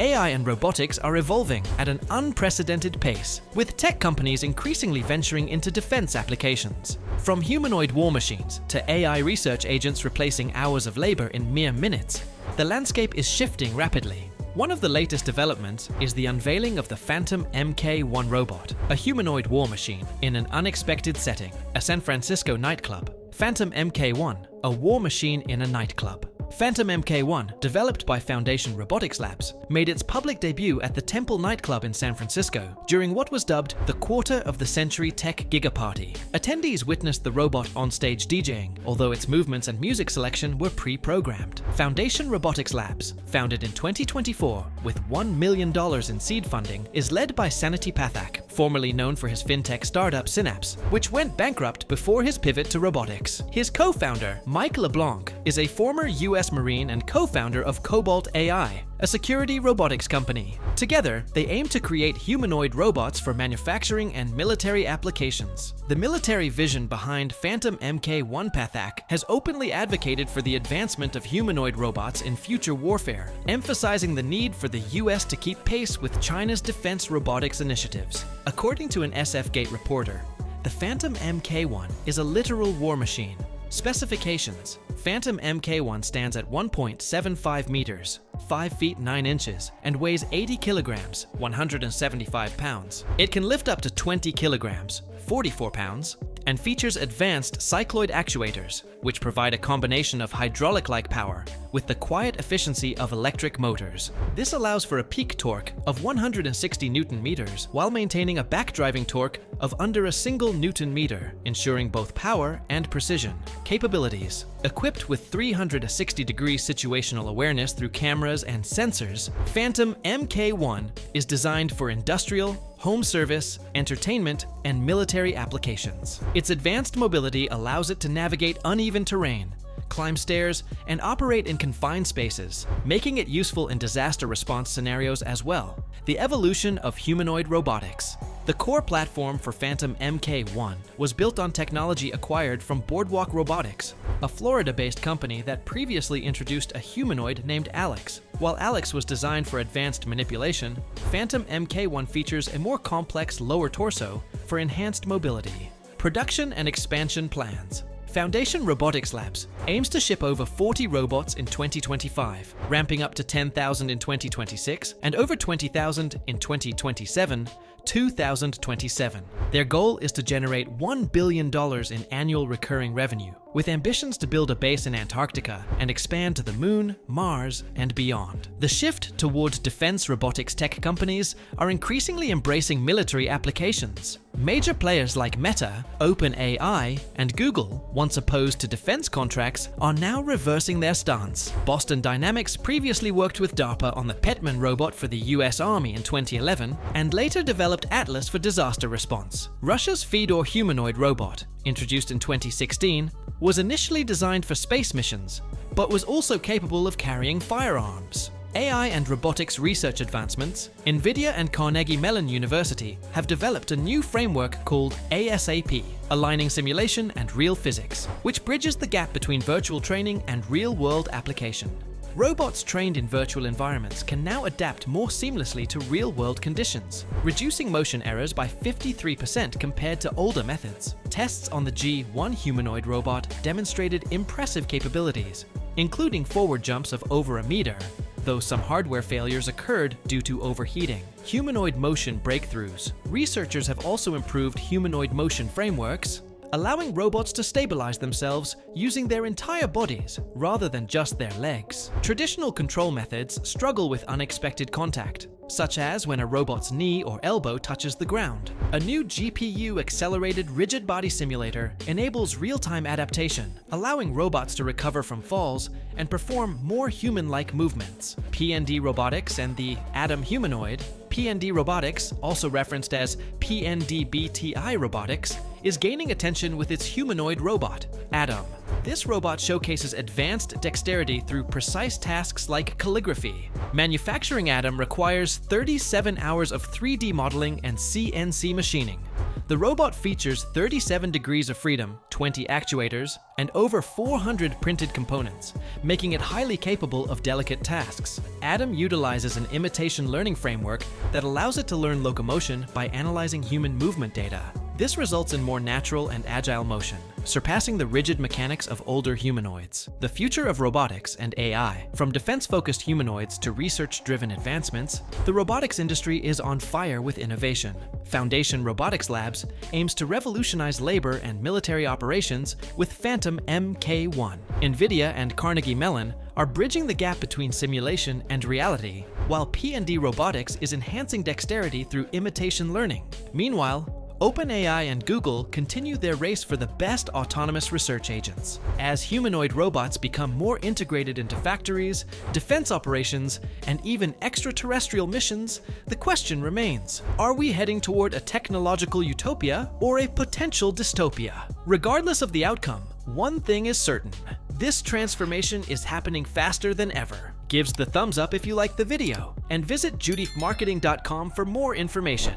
AI and robotics are evolving at an unprecedented pace, with tech companies increasingly venturing into defense applications. From humanoid war machines to AI research agents replacing hours of labor in mere minutes, the landscape is shifting rapidly. One of the latest developments is the unveiling of the Phantom MK1 robot, a humanoid war machine in an unexpected setting, a San Francisco nightclub. Phantom MK1, a war machine in a nightclub. Phantom MK1, developed by Foundation Robotics Labs, made its public debut at the Temple nightclub in San Francisco during what was dubbed the quarter-of-the-century tech giga-party. Attendees witnessed the robot on stage DJing, although its movements and music selection were pre-programmed. Foundation Robotics Labs, founded in 2024 with $1 million in seed funding, is led by Sanity Pathak, formerly known for his fintech startup Synapse, which went bankrupt before his pivot to robotics. His co-founder, Mike LeBlanc, is a former US Marine and co-founder of Cobalt AI, a security robotics company. Together, they aim to create humanoid robots for manufacturing and military applications. The military vision behind Phantom MK1 Pathak has openly advocated for the advancement of humanoid robots in future warfare, emphasizing the need for the US to keep pace with China's defense robotics initiatives. According to an SFGate reporter, the Phantom MK1 is a literal war machine. Specifications: Phantom MK1 stands at 1.75 meters, 5 feet 9 inches, and weighs 80 kilograms, 175 pounds. It can lift up to 20 kilograms, 44 pounds, and features advanced cycloid actuators, which provide a combination of hydraulic-like power with the quiet efficiency of electric motors. This allows for a peak torque of 160 Newton meters while maintaining a back-driving torque of under a single Newton meter, ensuring both power and precision. Capabilities: equipped with 360-degree situational awareness through cameras and sensors, Phantom MK1 is designed for industrial, home service, entertainment, and military applications. Its advanced mobility allows it to navigate uneven terrain, climb stairs, and operate in confined spaces, making it useful in disaster response scenarios as well. The evolution of humanoid robotics. The core platform for Phantom MK1 was built on technology acquired from Boardwalk Robotics, a Florida-based company that previously introduced a humanoid named Alex. While Alex was designed for advanced manipulation, Phantom MK1 features a more complex lower torso for enhanced mobility. Production and expansion plans. Foundation Robotics Labs aims to ship over 40 robots in 2025, ramping up to 10,000 in 2026 and over 20,000 in 2027. Their goal is to generate $1 billion in annual recurring revenue, with ambitions to build a base in Antarctica and expand to the Moon, Mars, and beyond. The shift toward defense robotics tech companies are increasingly embracing military applications. Major players like Meta, OpenAI, and Google, once opposed to defense contracts, are now reversing their stance. Boston Dynamics previously worked with DARPA on the Petman robot for the US Army in 2011, and later developed Atlas for disaster response. Russia's Fedor humanoid robot, introduced in 2016, was initially designed for space missions, but was also capable of carrying firearms. AI and robotics research advancements. Nvidia and Carnegie Mellon University have developed a new framework called ASAP, aligning simulation and real physics, which bridges the gap between virtual training and real-world application. Robots trained in virtual environments can now adapt more seamlessly to real-world conditions, reducing motion errors by 53% compared to older methods. Tests on the G1 humanoid robot demonstrated impressive capabilities, including forward jumps of over a meter, though some hardware failures occurred due to overheating. Humanoid motion breakthroughs. Researchers have also improved humanoid motion frameworks, allowing robots to stabilize themselves using their entire bodies rather than just their legs. Traditional control methods struggle with unexpected contact, such as when a robot's knee or elbow touches the ground. A new GPU-accelerated rigid body simulator enables real-time adaptation, allowing robots to recover from falls and perform more human-like movements. PND Robotics and the Atom Humanoid. PND Robotics, also referenced as PND-BTI Robotics, is gaining attention with its humanoid robot, Atom. This robot showcases advanced dexterity through precise tasks like calligraphy. Manufacturing Atom requires 37 hours of 3D modeling and CNC machining, The robot features 37 degrees of freedom, 20 actuators, and over 400 printed components, making it highly capable of delicate tasks. Adam utilizes an imitation learning framework that allows it to learn locomotion by analyzing human movement data. This results in more natural and agile motion, surpassing the rigid mechanics of older humanoids. The future of robotics and AI. From defense-focused humanoids to research-driven advancements, the robotics industry is on fire with innovation. Foundation Robotics Labs aims to revolutionize labor and military operations with Phantom MK1. Nvidia and Carnegie Mellon are bridging the gap between simulation and reality, while P&D Robotics is enhancing dexterity through imitation learning. Meanwhile, OpenAI and Google continue their race for the best autonomous research agents. As humanoid robots become more integrated into factories, defense operations, and even extraterrestrial missions, the question remains: are we heading toward a technological utopia or a potential dystopia? Regardless of the outcome, one thing is certain: this transformation is happening faster than ever. Give the thumbs up if you like the video, and visit judymarketing.com for more information.